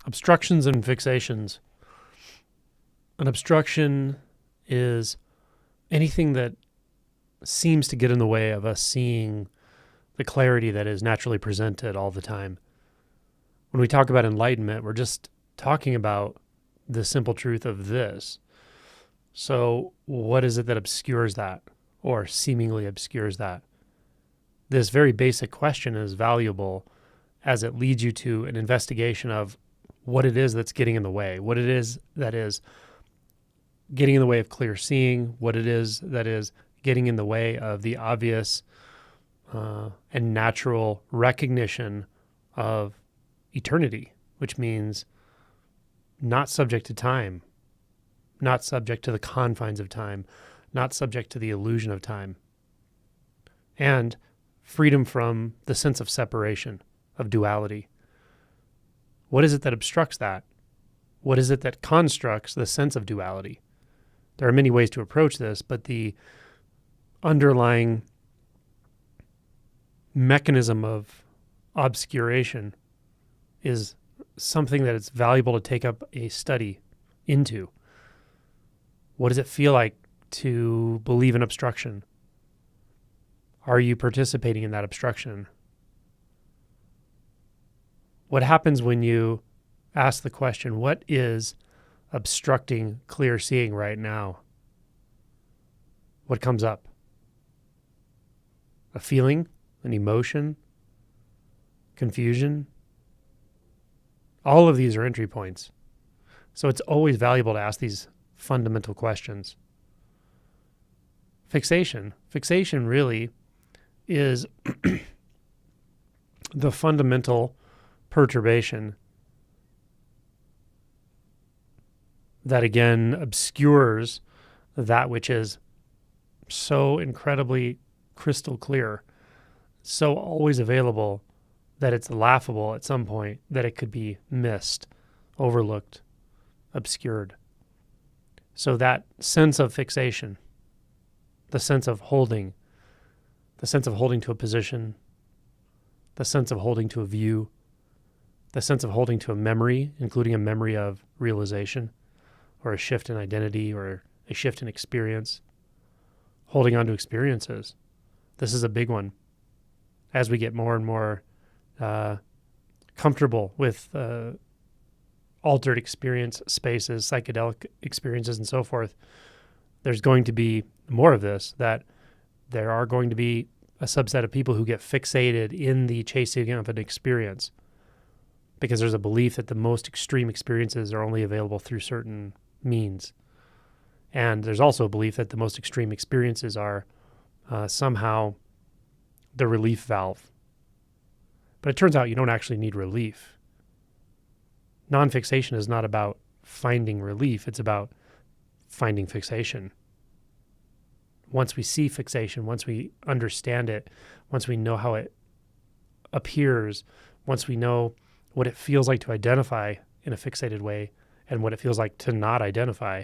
Obstructions and fixations. An obstruction is anything that seems to get in the way of us seeing the clarity that is naturally presented all the time. When we talk about enlightenment, we're just talking about the simple truth of this. So what is it that obscures that, or seemingly obscures that? This very basic question is valuable as it leads you to an investigation of what it is that's getting in the way, what it is that is getting in the way of clear seeing, what it is that is getting in the way of the obvious and natural recognition of eternity, which means not subject to time, not subject to the confines of time, not subject to the illusion of time, and freedom from the sense of separation, of duality. What is it that obstructs that? What is it that constructs the sense of duality? There are many ways to approach this, but the underlying mechanism of obscuration is something that it's valuable to take up a study into. What does it feel like to believe in obstruction? Are you participating in that obstruction? What happens when you ask the question, what is obstructing clear seeing right now? What comes up? A feeling, an emotion, confusion? All of these are entry points. So it's always valuable to ask these fundamental questions. Fixation. Fixation really is the fundamental perturbation that again obscures that which is so incredibly crystal clear, so always available that it's laughable at some point that it could be missed, overlooked, obscured. So that sense of fixation, the sense of holding to a position, the sense of holding to a view, the sense of holding to a memory, including a memory of realization or a shift in identity or a shift in experience, holding on to experiences. This is a big one. As we get more and more comfortable with altered experience spaces, psychedelic experiences, and so forth, there's going to be more of this, that there are going to be a subset of people who get fixated in the chasing of an experience because there's a belief that the most extreme experiences are only available through certain means. And there's also a belief that the most extreme experiences are somehow the relief valve. But it turns out you don't actually need relief. Non-fixation is not about finding relief. It's about finding fixation. Once we see fixation, once we understand it, once we know how it appears, once we know what it feels like to identify in a fixated way and what it feels like to not identify,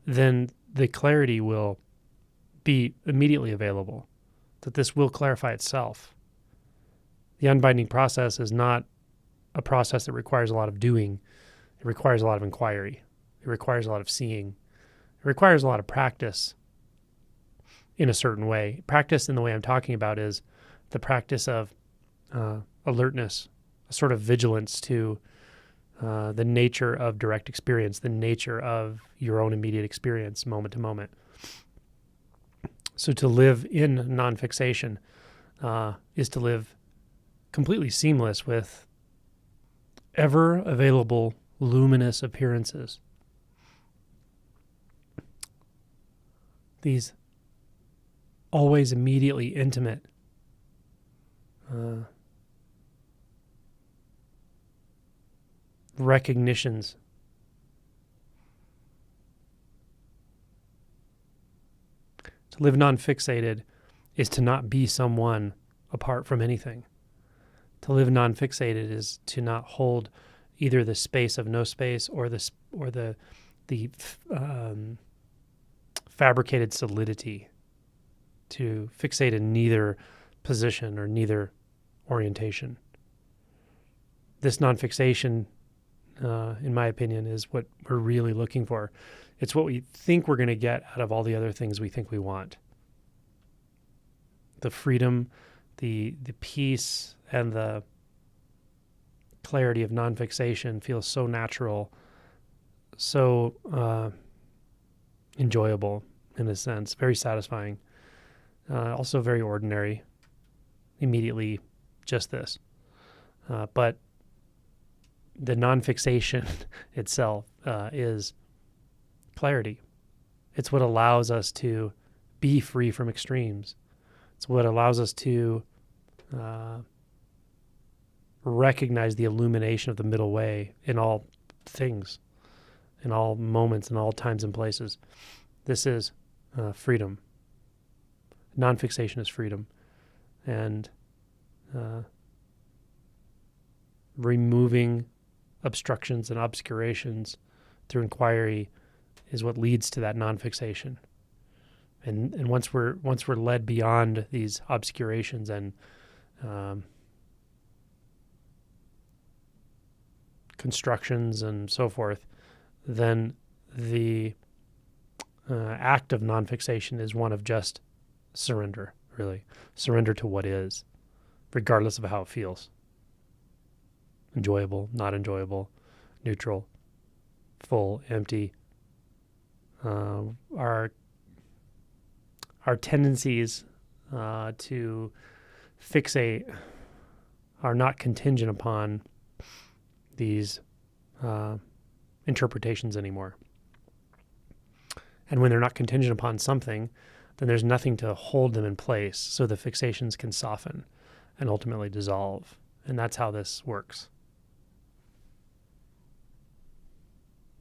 then the clarity will be immediately available, that this will clarify itself. The unbinding process is not a process that requires a lot of doing. It requires a lot of inquiry. It requires a lot of seeing. It requires a lot of practice in a certain way. Practice in the way I'm talking about is the practice of alertness, a sort of vigilance to the nature of direct experience, the nature of your own immediate experience moment to moment. So to live in non-fixation is to live completely seamless with ever available luminous appearances. These always immediately intimate recognitions. To live non-fixated is to not be someone apart from anything. To live non-fixated is to not hold either the space of no space or the fabricated solidity. To fixate in neither position or neither orientation. This non-fixation in my opinion, is what we're really looking for. It's what we think we're going to get out of all the other things we think we want. The freedom, the peace, and the clarity of non-fixation feels so natural, so enjoyable in a sense, very satisfying, also very ordinary, immediately just this. But the non-fixation itself is clarity. It's what allows us to be free from extremes. It's what allows us to recognize the illumination of the middle way in all things, in all moments, in all times and places. This is freedom. Non-fixation is freedom. And removing obstructions and obscurations through inquiry is what leads to that non-fixation. And once we're led beyond these obscurations and constructions and so forth, then the act of non-fixation is one of just surrender, really. Surrender to what is, regardless of how it feels. Enjoyable, not enjoyable, neutral, full, empty. Our tendencies to fixate are not contingent upon these interpretations anymore. And when they're not contingent upon something, then there's nothing to hold them in place, so the fixations can soften and ultimately dissolve. And that's how this works.